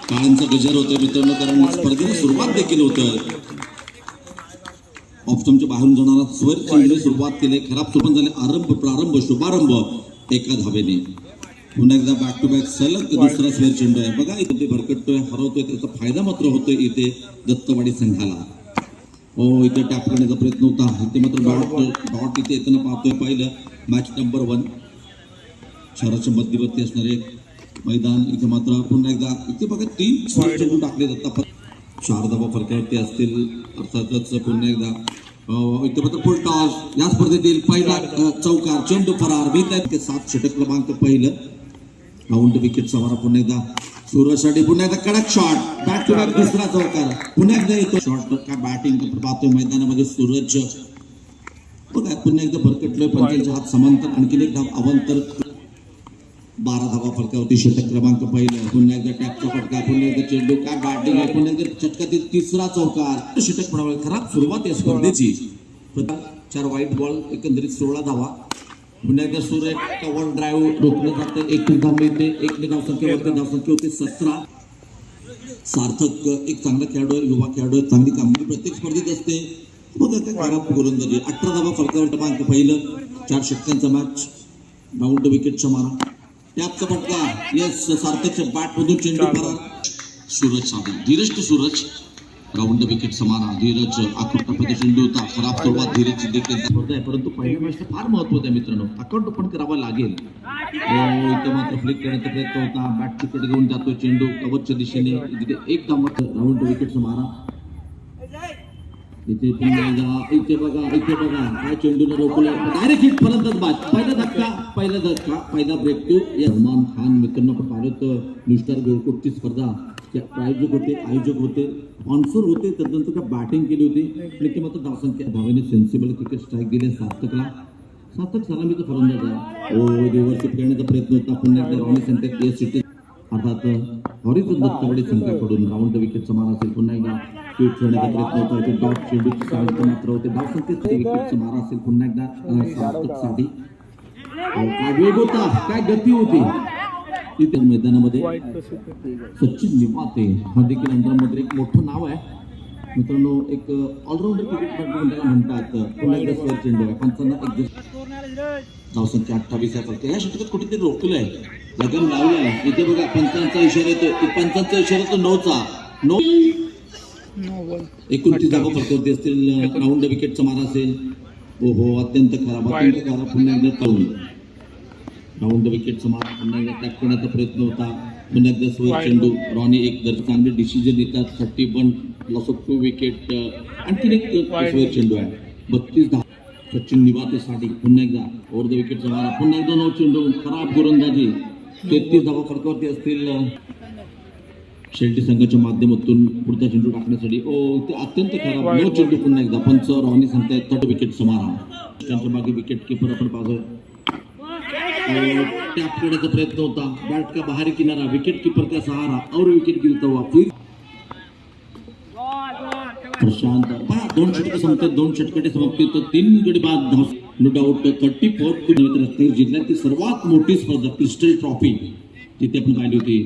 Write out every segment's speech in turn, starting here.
काळांचा गजर होतोय मित्रांनो, कारण स्पर्धेला सुरुवात देखील होतोय. ऑप्शनच्या बाहेरून जाणारा स्वर चेंडूने सुरुवात केली. खराब सुरुवात झाली. प्रारंभ शुभारंभ एका धावेने. पुन्हा एकदा बॅक टू बॅक सलग दुसरा स्वर चेंडू आहे. बघा इथे भरकटतोय, हरवतोय, त्याचा फायदा मात्र होतोय इथे दत्तवाडी संघाला. इथे टॅप करण्याचा प्रयत्न होता. इथे मात्र डॉट इथे येताना पाहतोय. पहिलं मॅच नंबर 1 शहराच्या मध्यवर्ती असणारे मैदान. इथे मात्र पुन्हा एकदा इथे बघा 3 स्वर चेंडू टाकले जातात. 4 धावा फरकावरती असतील. अर्थातच पुन्हा एकदा इथे मात्र फुल टॉस. या स्पर्धेतील पहिला चौकार चेंडू फरार. 7 षटक क्रमांक पहिलं. राऊंड विकेटचा मारा पुन्हा एकदा सूरजसाठी. पुन्हा एकदा कडक शॉट. बॅक टू बॅक दुसरा चौकार. पुन्हा एकदा येतो शॉट. काय बॅटिंग पाहतोय मैदानामध्ये सूरज. बघा पुन्हा एकदा भरकटलोय. पंचांच्या हात समांतर. आणखी एक धाव अवंतर. 12 धावा फरकावरती षटक क्रमांक पहिलं. पुन्हा एकदा टॅपचा फटका. पुन्हा एकदा चेंडू. काय बॅटिंग आहे. पुन्हा एकदा चटकातील तिसरा चौकार. षटक म्हणावे. खराब सुरुवात या स्पर्धेची. 4 वाईट बॉल एकंदरीत 16 धावा. पुन्हा एकदा सूर्य कव्हर ड्राईव्ह रोखलं जातं. 1 धाव मिळते. 1 धावसंख्येवरती धावसंख्या होते 17. सार्थक एक चांगला खेळाडू आहे. युवा खेळाडू आहे. चांगली कामगिरी प्रत्येक स्पर्धेत असते. बघा काय खराब गोलंदाजी. 18 धावा फरकावर क्रमांक पहिलं. 4 षटकांचा मॅच. राऊंड विकेटचा मारा. टॅपचा फटका. येस सार्थकच्या बॅटमधून चेंडू फरार. सूरज साधी. Dheeraj to Suraj. Round wicket समारा. धीरज आक्रमक चेंडू होता. खराब सुरुवात धीरजची देखील स्पर्धा आहे, परंतु पहिल्या मॅचला फार महत्व आहे मित्रांनो. अकाउंट ओपन करावा लागेल. इथे मात्र फ्लिक करण्याचा प्रयत्न होता. बॅट तिकडे घेऊन जातो चेंडू कव्हरच्या दिशेने. तिथे एक धाव. राऊंड विकेट समारा. इथे इथे बघा काय चेंडूने रोखलं. डायरेक्ट हिट फलंदाज बाद. पहिला धक्का पहिला ब्रेक टू. सलमान खान मित्रांनो आपण पाहिलं न्यूस्टार गोलकोटची स्पर्धा. आयोजक होते, स्पॉन्सर होते. त्यानंतर का बॅटिंग केली होती. आणि मात्र धावसंख्या धावेने सेन्सिबल क्रिकेट स्ट्राईक दिले सार्थकला. सार्थक सलामीचा फलंदाज आहे. रिव्हर्स करण्याचा प्रयत्न होता. पुन्हा एकदा रॉनी सेंटर सिटी अर्थात हॉरिझन दत्तवाडी संघाकडून राऊंड विकेटचा मारा असेल. पुन्हा एकदा ट्वीट करण्याचा प्रयत्न होता. इथे डॉट चेंडूची सावध मात्र होते. धावसंख्येत विकेटचा मारा असेल. पुन्हा एकदा सार्थकसाठी. काय वेग होता, काय गती होती इथे मैदानामध्ये. सचिन निपाते हा देखील अंडरमध्ये एक मोठं नाव आहे मित्रांनो. एक ऑलराऊंडर क्रिकेट म्हणतात. पुन्हा एकदा स्वर चेंडू आहे. 55 धावसंख्या 28 आहे. फक्त या षटकात कुठेतरी रोखलं आहे. लगन लावलं आहे. इथे बघा 55चा इशारा येतो. 55चा इशारा तो 9चा 29 धावा फरकावरती असतील. राऊंड विकेटचा मारा असेल. अत्यंत खराब. पुन्हा एकदा तळून राऊंड विकेटचा मारा. पुन्हा एकदा टॅप करण्याचा प्रयत्न होता. पुन्हा एकदा स्वर चेंडू. रॉनी एक चांगले डिसिजन देतात. 31 लॉस ऑफ 2 विकेट. आणखी एक स्वर चेंडू आहे. 32 धावा. सचिन निवातेसाठी. पुन्हा एकदा ओव्हर द विकेटचा मारा. पुन्हा एकदा 9 चेंडू. खराब गोलंदाजी. 33 धावा फरकावरती असतील. शेल्टी संघाच्या माध्यमातून पुढचा चेंडू टाकण्यासाठी. इथे अत्यंत खराब 9 चेंडू. पुन्हा एकदा 5 रॉनी सांगतायत. 3rd विकेट समारा. त्यांच्या मागे विकेट किपर आपण पाहतोय. टॅप करण्याचा प्रयत्न होता. बॅट का बाहेर किनारा. विकेट किपर का सहारा और विकेट गिरता हुआ फिर प्रशांत. 2 षटक संपतात. 2 षटकाची समाप्ती. तर 3 गडी बाद धाव. नो डाऊट 34 रत्नागिरी जिल्ह्यातील सर्वात मोठी स्पर्धा क्रिस्टल ट्रॉफी तिथे आपण पाहिली होती.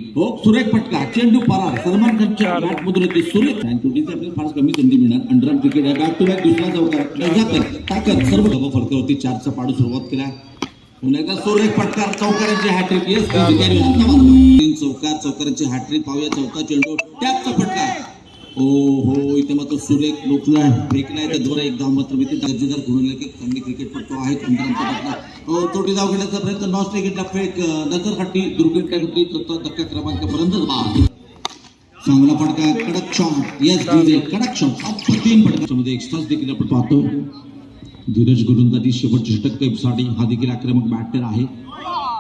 सुरेख फटका. चेंडू फरार. सलमान खानच्या बॅट मधून येते सुरेख. आपल्याला फार कमी संधी मिळणार. अंडरआर्म क्रिकेट आहे. बॅक टू बॅक दुसरा चौकार. ताकद सर्व धावा फरकावरती 4चा पाडू सुरुवात केला. पुन्हा एकदा सुरेख फटका. चौकारांची हॅट्रिक. 3 चौकारांची हॅट्रिक. पाहूया चौथा चेंडू. टॅपचा फटका. इथे मात्र सुरेख रोखलाय. फेकलाय. त्या द्वारे एक धाव मात्र इथे दर्जेदार गुणवले की चांगली क्रिकेटपटू आहे. तोटी धाव घेण्याचा प्रयत्न. Non स्ट्राईकला fake. नजरखाटी दुर्गट होती. धक्का क्रमांक पर्यंत बाद. चांगला फटका. कडक शॉट. येस डीजे कडक शॉट. 3 फटकामध्ये एक्स्ट्राच देखील आपण पाहतो. धीरज गोलंदाजी. शेवटचे षटक साठी. हा देखील आक्रमक बॅटर आहे.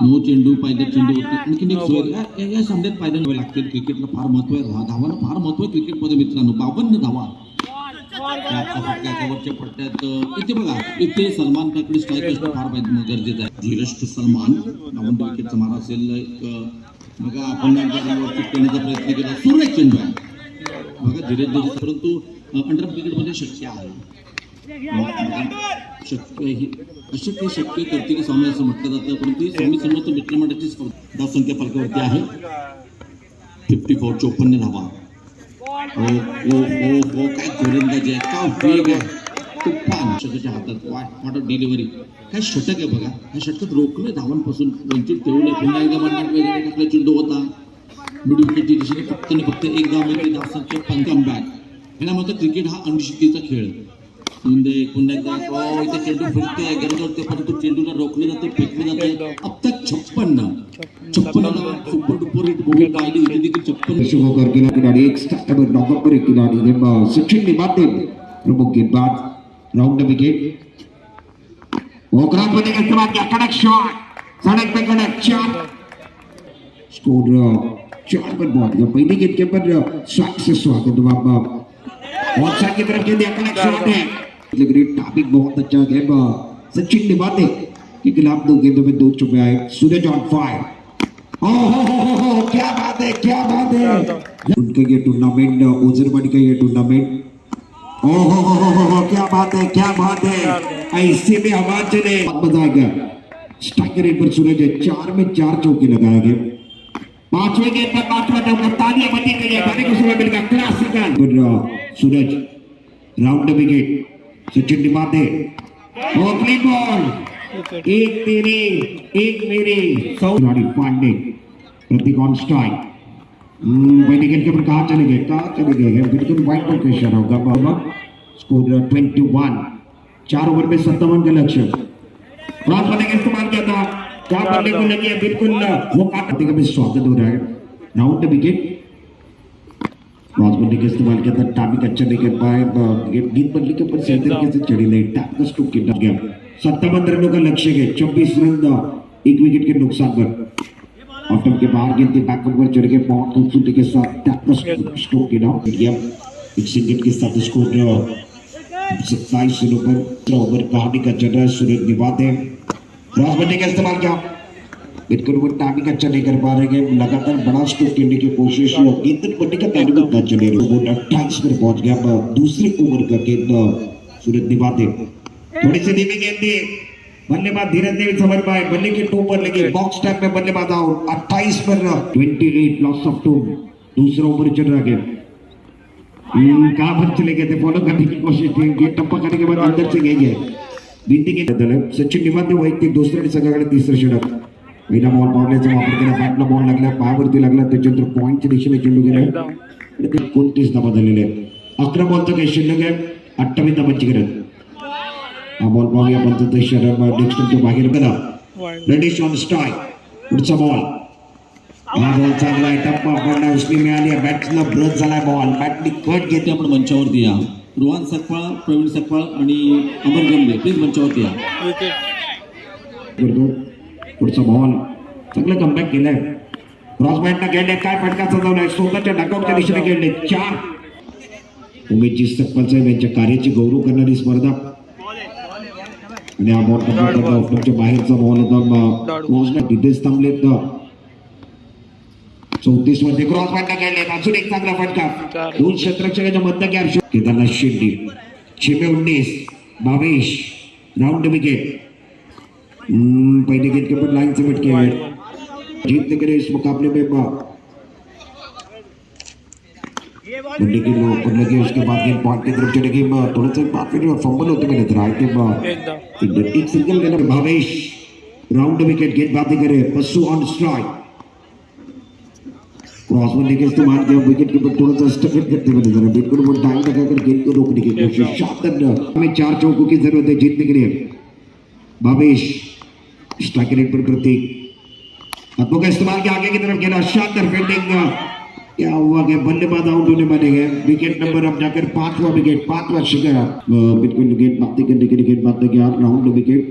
9 चेंडू. पहिला चेंडू होती. आणखी एक सोय या सामन्यात पाहायला नवे लागतील. क्रिकेटला फार महत्व आहे. धावांना फार महत्व आहे क्रिकेटमध्ये मित्रांनो. 52 धावा. कव्हरच्या पट्ट्यात. इथे बघा इथे सलमान खानकडे स्ट्राईक असणं फार गरजेचं आहे. धीरज टू सलमान. राऊंड विकेटचा मारा असेल. बघा आपण करण्याचा प्रयत्न केला. सुरेख चेंडू आहे. बघा धीरज. परंतु अंडरआर्म क्रिकेटमध्ये शक्य आहे. शक्य करतील स्वामी असं म्हटलं जातं. परंतु स्वामी समर्थ मित्रमंडळाची धावसंख्या फरकावरती आहे. 54 54 धावा. ओ ओ ओ ओ काय गोलंदाजी आहे, का वेग आहे, तुफान षटकाच्या हातात. वाट डिलिव्हरी, काय षटक आहे बघा. ह्या षटकात रोखले धावांपासून वंचित ठेवले. पुन्हा एकदा म्हणणार वेगळे टाकला चेंडू होता मिड विकेटची दिशेने. फक्त एक धाव मिळते. धावसंख्या 50 बॅक. ह्याला म्हणतात क्रिकेट हा अनिश्चिततेचा खेळ. पुन्हा एकदा इथे चेंडू फिरते गरज होते, परंतु चेंडूला रोखले जाते, फेकले जाते. अब तक 56 सुपर डुपर हिट मूवी पाहिली. इथे देखील 56 खिलाड़ी एक स्टार्टर नॉकआउट पर एक खिलाड़ी सचिन निभाते प्रमुख गेंदबाज राउंड विकेट. क्रॉस बने के इस्तेमाल किया, कड़क शॉट सड़क पे कड़क 4 स्कोर 4 पर बॉल गया. पहली गेंद के पर स्वागत से स्वागत और साइड की तरफ गेंद कड़क शॉट है. ग्रेट टॉपिक बहुत अच्छा गेम सचिन निभाते के खिलाफ 2 गेंदों में 2 चुके आए. Suraj on fire. ओहो क्या बात है, क्या बात है. उनका ये टूर्नामेंट ओजरवाड़ी का ये टूर्नामेंट. ओहो क्या बात है, क्या बात है. ऐसे में हवा चले मजा आ गया. स्ट्राइक रेट पर सूरज 4 में 4 चौके लगाए गए. 5वें गेंद पर 5वां चौका. तालियां बजी गई है. बने को समय मिलेगा classical. Suraj round wicket. Sachin निभाते ओपनिंग बॉल. एक तेरे एक मेरे खिलाड़ी पांडे प्रतीक ऑन स्ट्राइक. पहले गेंद के ऊपर कहाँ चले गए बिल्कुल वाइड बॉल का इशारा होगा. स्कोर 21. 4 ओवर में 57 का लक्ष्य. क्रॉस बने का इस्तेमाल किया था, क्या बल्ले को लगी है बिल्कुल वो काटने का स्वागत हो रहा है. Round wicket. क्रॉस बल्ले का इस्तेमाल किया था, टाइमिंग अच्छा नहीं कर पाए. गेंद बल्ले के ऊपर सही तरीके से चढ़ी नहीं. टैप का स्ट्रोक किया गया. 57 रनों का लक्ष्य है. 24 रन 1 विकेट के नुकसान पर. ऑफ्टम के बाहर गेंद बैकवर्ड पर चढ़ के बहुत खूबसूरती के साथ टैप का स्ट्रोक किया. एक सिंगल के साथ स्कोर 27 रनों पर. ओवर कहानी का चल रहा है. सूरज निभाते क्रॉस बल्ले का इस्तेमाल किया. बिल्कुल वो टाइमिंग अच्छा नहीं कर पा रहे हैं. लगातार बड़ा स्ट्रोक करने की कोशिश. गेंद बल्ले का टाइमिंग अच्छा चले रहे. 28 पर पहुंच गया. दूसरे ओवर का गेंद सूरज निभाते. थोड़ी सी धीमी गेंद दी. बल्लेबाज धीरज देवी समझ पाए. बल्ले के टू पर लगे. बॉक्स टैप में बल्लेबाज आउट. 28 per 28 loss of 2. दूसरा ओवर चल रहा गेम. कहां पर चले गए थे, फॉलो करने की कोशिश की. गेंद टप्पा करने के बाद अंदर से गई है. बिंदी के सचिन निभाते वैयक्तिक दुसऱ्या संघाकडे तिसरं षटक. पहिला बॉल पावल्याचा वापर केला. बॅटला बॉल लागला, पायावरती लागला. त्याच्यानंतर पॉईंटच्या दिशेने चेंडू गेला. 29 धावा झालेले आहेत. 11 बॉलचं काही शिल्लक आहे. 28 धावांची गरज. हा बॉल पाहूया. 45 नेक्स्टच्या बाहेर गेला. रेडिश ऑन स्ट्राइक. पुढचा बॉल. हा बॉल चांगला आहे. टप्पा पडला. उसने मिळाली. बॅट्सला ब्रश झालाय. बॉल बॅटनी कट घेते. आपण मंचावरती या. रोहन सकपाळ, प्रवीण सकपाळ आणि अमर गंभीर प्लीज मंचावरती या. पुढचा बॉल. चांगलं कमबॅक केलंय. क्रॉस बॅटला खेळले. काय फटका सजवलाय. स्वतःच्या डकआउटच्या दिशेने खेळले. 4. उमेशजी सकपाळ साहेब यांच्या कार्याची गौरव करणारी स्पर्धा. आणि हा बॉल ऑफच्या बाहेरचा बॉल होता. तिथेच थांबले. 34 मध्ये क्रॉस बॅटला खेळले. अजून एक चांगला फटका. 2 क्षेत्ररक्षकाच्या मध्य केदारनाथ शेट्टी. 6 में 19 22 राउंड विकेट. पहले गेंद के ऊपर लाइन से बट किया है. जीतने के लिए इस मुकाबले में बल्ले की ऊपर लगी. उसके बाद गेंद पॉइंट की तरफ चलेगी. थोड़ा सा काफी फंबल होते हुए नजर आए थे. एक सिंगल लेना भावेश. Round wicket. गेंद बातें करे. पशु ऑन स्ट्राइक. क्रॉस बल्ले का इस्तेमाल किया. विकेट के ऊपर थोड़ा सा स्टफिट करते हुए नजर आए. बिल्कुल वो टाइम लगाकर गेंद को रोकने की कोशिश. शानदार. हमें 4 चौकों की जरूरत है जीतने के लिए. भावेश स्ट्राइक रेट पर प्रतीक. हाथों का इस्तेमाल किया. आगे की तरफ खेला. शानदार फील्डिंग. क्या हुआ कि बल्लेबाज आउट होने वाले गए. विकेट नंबर अब जाकर 5वां विकेट. 5वां शिकार. बिल्कुल गेंद बातें करने के लिए गेंद बातें किया. Round wicket.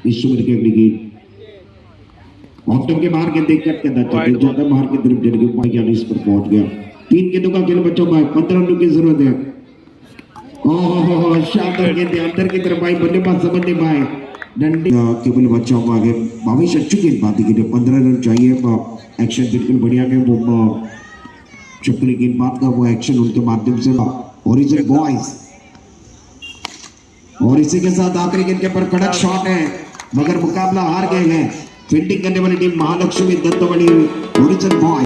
इस ओवर की अगली गेंद ऑफ्टम के बाहर गेंद कट करना चाहिए. ज्यादा बाहर की तरफ चल गया. इस पर पहुंच गया. 3 गेंदों का खेल बच्चों भाई. 15 रनों की जरूरत है. ओहो शानदार गेंद अंदर की तरफ भाई. बल्लेबाज समझ नहीं पाए. डंडी केवल बच्चा आगे. भावेश अच्छी गेंद बातें की. 15 रन चाहिए. एक्शन बिल्कुल बढ़िया गया. वो चक्री गेंदबाज का वो एक्शन उनके माध्यम से. Origin boys. और इसी के साथ आखिरी गेंद के ऊपर कड़क शॉट है, मगर मुकाबला हार गए हैं. फील्डिंग करने वाली team Mahalakshmi Dattawadi origin boys.